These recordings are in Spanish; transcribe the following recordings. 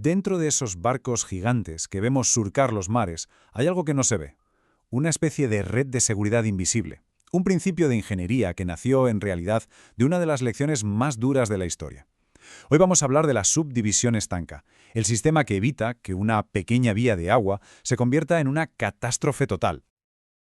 Dentro de esos barcos gigantes que vemos surcar los mares, hay algo que no se ve. Una especie de red de seguridad invisible. Un principio de ingeniería que nació, en realidad, de una de las lecciones más duras de la historia. Hoy vamos a hablar de la subdivisión estanca, el sistema que evita que una pequeña vía de agua se convierta en una catástrofe total.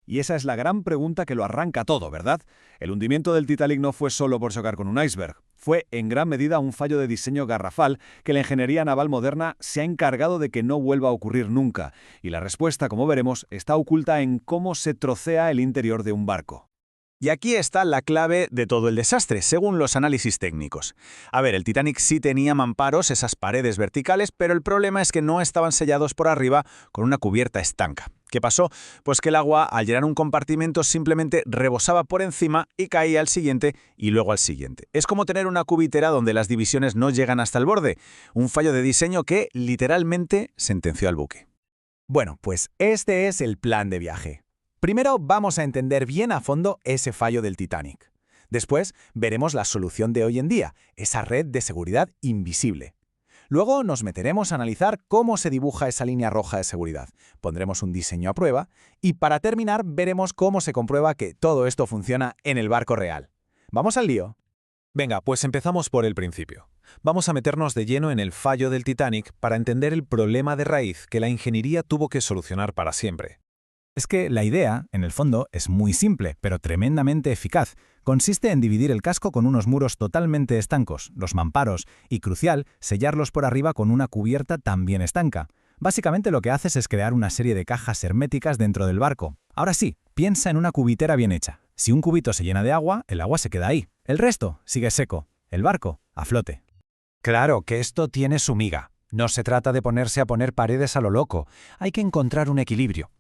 Y esa es la gran pregunta que lo arranca todo, ¿verdad? El hundimiento del Titanic no fue solo por chocar con un iceberg. Fue, en gran medida, un fallo de diseño garrafal que la ingeniería naval moderna se ha encargado de que no vuelva a ocurrir nunca. Y la respuesta, como veremos, está oculta en cómo se trocea el interior de un barco. Y aquí está la clave de todo el desastre, según los análisis técnicos. A ver, el Titanic sí tenía mamparos, esas paredes verticales, pero el problema es que no estaban sellados por arriba con una cubierta estanca. ¿Qué pasó? Pues que el agua, al llenar un compartimento, simplemente rebosaba por encima y caía al siguiente y luego al siguiente. Es como tener una cubitera donde las divisiones no llegan hasta el borde. Un fallo de diseño que, literalmente, sentenció al buque. Bueno, pues este es el plan de viaje. Primero vamos a entender bien a fondo ese fallo del Titanic. Después veremos la solución de hoy en día, esa red de seguridad invisible. Luego nos meteremos a analizar cómo se dibuja esa línea roja de seguridad. Pondremos un diseño a prueba y para terminar veremos cómo se comprueba que todo esto funciona en el barco real. ¿Vamos al lío? Venga, pues empezamos por el principio. Vamos a meternos de lleno en el fallo del Titanic para entender el problema de raíz que la ingeniería tuvo que solucionar para siempre. Es que la idea, en el fondo, es muy simple, pero tremendamente eficaz. Consiste en dividir el casco con unos muros totalmente estancos, los mamparos, y, crucial, sellarlos por arriba con una cubierta también estanca. Básicamente lo que haces es crear una serie de cajas herméticas dentro del barco. Ahora sí, piensa en una cubitera bien hecha. Si un cubito se llena de agua, el agua se queda ahí. El resto sigue seco. El barco, a flote. Claro que esto tiene su miga. No se trata de ponerse a poner paredes a lo loco. Hay que encontrar un equilibrio.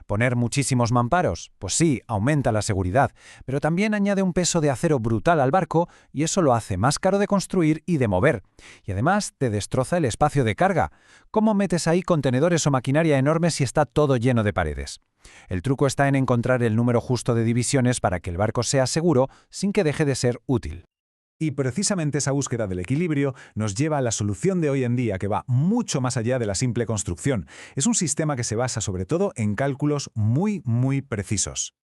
Poner muchísimos mamparos, pues sí, aumenta la seguridad, pero también añade un peso de acero brutal al barco y eso lo hace más caro de construir y de mover. Y además te destroza el espacio de carga. ¿Cómo metes ahí contenedores o maquinaria enormes si está todo lleno de paredes? El truco está en encontrar el número justo de divisiones para que el barco sea seguro sin que deje de ser útil. Y precisamente esa búsqueda del equilibrio nos lleva a la solución de hoy en día, que va mucho más allá de la simple construcción. Es un sistema que se basa sobre todo en cálculos muy precisos.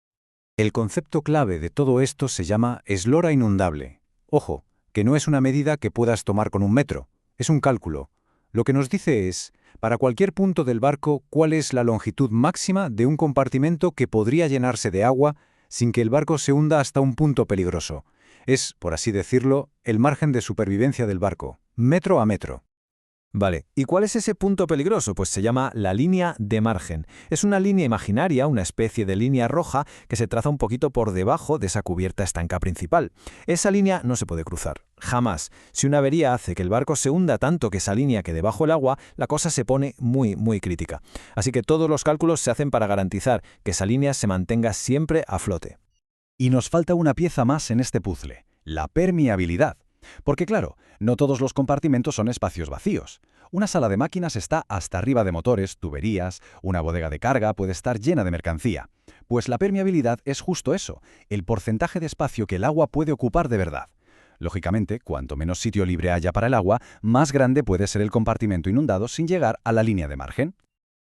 El concepto clave de todo esto se llama eslora inundable. Ojo, que no es una medida que puedas tomar con un metro, es un cálculo. Lo que nos dice es, para cualquier punto del barco, cuál es la longitud máxima de un compartimento que podría llenarse de agua sin que el barco se hunda hasta un punto peligroso. Es, por así decirlo, el margen de supervivencia del barco, metro a metro. Vale, ¿y cuál es ese punto peligroso? Pues se llama la línea de margen. Es una línea imaginaria, una especie de línea roja que se traza un poquito por debajo de esa cubierta estanca principal. Esa línea no se puede cruzar, jamás. Si una avería hace que el barco se hunda tanto que esa línea quede bajo el agua, la cosa se pone muy crítica. Así que todos los cálculos se hacen para garantizar que esa línea se mantenga siempre a flote. Y nos falta una pieza más en este puzzle, la permeabilidad. Porque claro, no todos los compartimentos son espacios vacíos. Una sala de máquinas está hasta arriba de motores, tuberías, una bodega de carga puede estar llena de mercancía. Pues la permeabilidad es justo eso, el porcentaje de espacio que el agua puede ocupar de verdad. Lógicamente, cuanto menos sitio libre haya para el agua, más grande puede ser el compartimento inundado sin llegar a la línea de margen.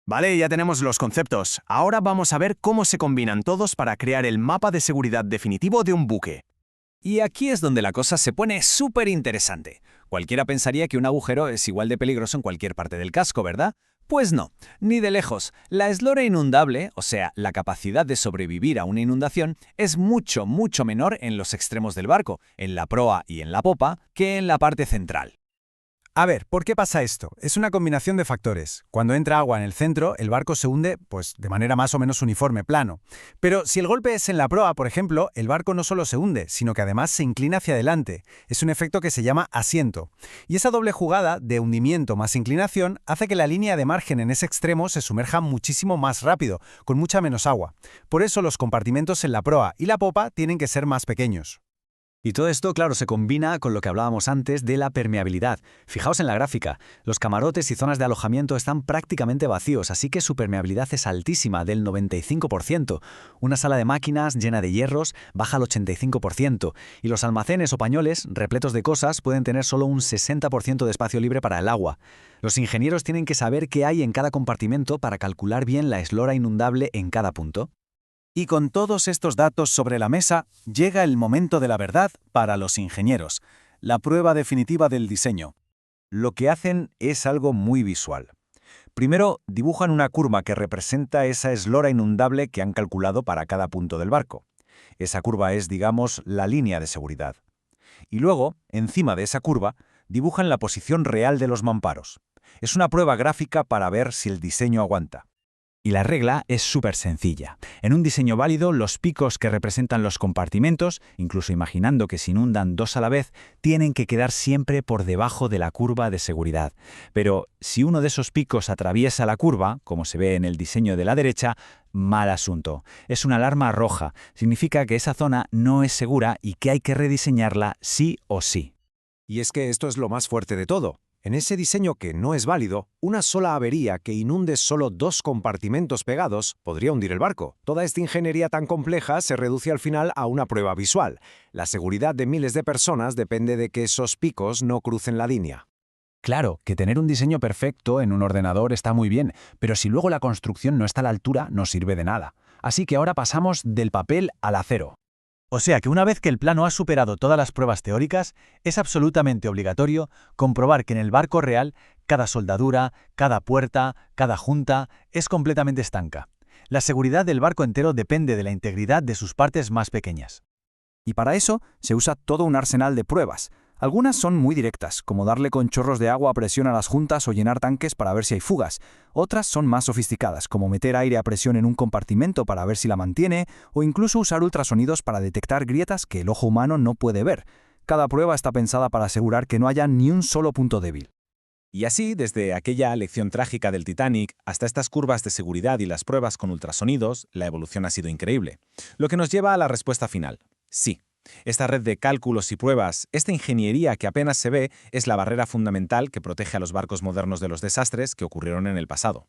Vale, ya tenemos los conceptos. Ahora vamos a ver cómo se combinan todos para crear el mapa de seguridad definitivo de un buque. Y aquí es donde la cosa se pone súper interesante. Cualquiera pensaría que un agujero es igual de peligroso en cualquier parte del casco, ¿verdad? Pues no, ni de lejos. La eslora inundable, o sea, la capacidad de sobrevivir a una inundación, es mucho menor en los extremos del barco, en la proa y en la popa, que en la parte central. A ver, ¿por qué pasa esto? Es una combinación de factores. Cuando entra agua en el centro, el barco se hunde, pues, de manera más o menos uniforme, plano. Pero si el golpe es en la proa, por ejemplo, el barco no solo se hunde, sino que además se inclina hacia adelante. Es un efecto que se llama asiento. Y esa doble jugada de hundimiento más inclinación hace que la línea de margen en ese extremo se sumerja muchísimo más rápido, con mucha menos agua. Por eso los compartimentos en la proa y la popa tienen que ser más pequeños. Y todo esto, claro, se combina con lo que hablábamos antes de la permeabilidad. Fijaos en la gráfica, los camarotes y zonas de alojamiento están prácticamente vacíos, así que su permeabilidad es altísima, del 95%. Una sala de máquinas llena de hierros baja al 85%, y los almacenes o pañoles, repletos de cosas, pueden tener solo un 60% de espacio libre para el agua. Los ingenieros tienen que saber qué hay en cada compartimento para calcular bien la eslora inundable en cada punto. Y con todos estos datos sobre la mesa, llega el momento de la verdad para los ingenieros, la prueba definitiva del diseño. Lo que hacen es algo muy visual. Primero, dibujan una curva que representa esa eslora inundable que han calculado para cada punto del barco. Esa curva es, digamos, la línea de seguridad. Y luego, encima de esa curva, dibujan la posición real de los mamparos. Es una prueba gráfica para ver si el diseño aguanta. Y la regla es súper sencilla. En un diseño válido, los picos que representan los compartimentos, incluso imaginando que se inundan dos a la vez, tienen que quedar siempre por debajo de la curva de seguridad. Pero si uno de esos picos atraviesa la curva, como se ve en el diseño de la derecha, mal asunto. Es una alarma roja. Significa que esa zona no es segura y que hay que rediseñarla sí o sí. Y es que esto es lo más fuerte de todo. En ese diseño que no es válido, una sola avería que inunde solo 2 compartimentos pegados podría hundir el barco. Toda esta ingeniería tan compleja se reduce al final a una prueba visual. La seguridad de miles de personas depende de que esos picos no crucen la línea. Claro, que tener un diseño perfecto en un ordenador está muy bien, pero si luego la construcción no está a la altura, no sirve de nada. Así que ahora pasamos del papel al acero. O sea que una vez que el plano ha superado todas las pruebas teóricas, es absolutamente obligatorio comprobar que en el barco real cada soldadura, cada puerta, cada junta es completamente estanca. La seguridad del barco entero depende de la integridad de sus partes más pequeñas. Y para eso se usa todo un arsenal de pruebas. Algunas son muy directas, como darle con chorros de agua a presión a las juntas o llenar tanques para ver si hay fugas. Otras son más sofisticadas, como meter aire a presión en un compartimento para ver si la mantiene, o incluso usar ultrasonidos para detectar grietas que el ojo humano no puede ver. Cada prueba está pensada para asegurar que no haya ni un solo punto débil. Y así, desde aquella lección trágica del Titanic hasta estas curvas de seguridad y las pruebas con ultrasonidos, la evolución ha sido increíble. Lo que nos lleva a la respuesta final. Sí. Esta red de cálculos y pruebas, esta ingeniería que apenas se ve, es la barrera fundamental que protege a los barcos modernos de los desastres que ocurrieron en el pasado.